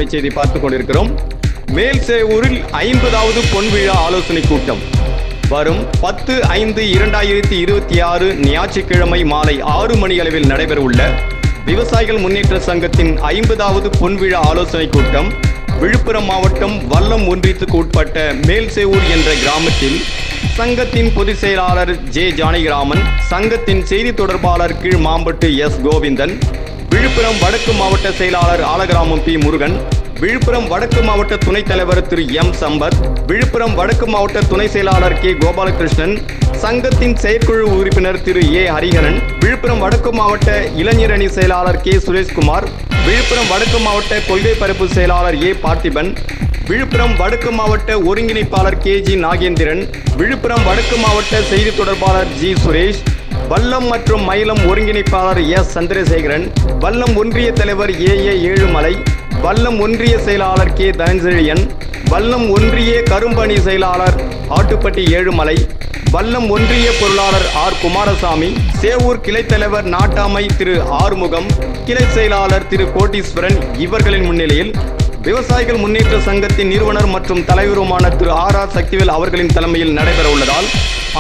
தலைப்புச் செய்தி பார்த்துக் கொண்டிருக்கிறோம். மேல்சேவூரில் 50வது பொன்விழா ஆலோசனை கூட்டம் வரும் 10/5/2026 ஞாயிற்றுக்கிழமை மாலை 6 மணி அளவில் நடைபெறவுள்ள விவசாயிகள் முன்னேற்ற சங்கத்தின் 50வது பொன்விழா ஆலோசனை கூட்டம் விழுப்புரம் மாவட்டம் வல்லம் ஒன்றியத்துக்கு உட்பட்ட மேல்சேவூர் என்ற கிராமத்தில் சங்கத்தின் பொதுச் செயலாளர் ஜே ஜானகிராமன், சங்கத்தின் செய்தி தொடர்பாளர் கீழ் மாம்பட்டு எஸ் கோவிந்தன், விழுப்புரம் வடக்கு மாவட்ட செயலாளர் ஆலகிராமம் பி முருகன், விழுப்புரம் வடக்கு மாவட்ட துணைத் தலைவர் திரு எம் சம்பத், விழுப்புரம் வடக்கு மாவட்ட துணை செயலாளர் கே கோபாலகிருஷ்ணன், சங்கத்தின் செயற்குழு உறுப்பினர் திரு ஏ ஹரிஹரன், விழுப்புரம் வடக்கு மாவட்ட இளைஞர் அணி செயலாளர் கே சுரேஷ்குமார், விழுப்புரம் வடக்கு மாவட்ட கொள்கை பரப்பு செயலாளர் ஏ பார்த்திபன், விழுப்புரம் வடக்கு மாவட்ட ஒருங்கிணைப்பாளர் கே ஜி நாகேந்திரன், விழுப்புரம் வடக்கு மாவட்ட செய்தி தொடர்பாளர் ஜி சுரேஷ், வல்லம் மற்றும் மயிலம் ஒருங்கிணைப்பாளர் எஸ் சந்திரசேகரன், வல்லம் ஒன்றிய தலைவர் ஏ ஏழுமலை, வல்லம் ஒன்றிய செயலாளர் கே தனஞ்செழியன், வல்லம் ஒன்றிய கரும்பணி செயலாளர் ஆட்டுப்பட்டி ஏழுமலை, வல்லம் ஒன்றிய பொருளாளர் ஆர் குமாரசாமி, சேவூர் கிளைத்தலைவர் நாட்டாமை திரு ஆறுமுகம், கிளை செயலாளர் திரு கோட்டீஸ்வரன் இவர்களின் முன்னிலையில் விவசாயிகள் முன்னேற்ற சங்கத்தின் நிறுவனர் மற்றும் தலைவருமான திரு ஆர் சக்திவேல் அவர்களின் தலைமையில் நடைபெற உள்ளதால்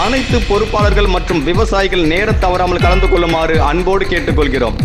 அனைத்து பொறுப்பாளர்கள் மற்றும் விவசாயிகள் நேரம் தவறாமல் கலந்து கொள்ளுமாறு அன்போடு கேட்டுக்கொள்கிறோம்.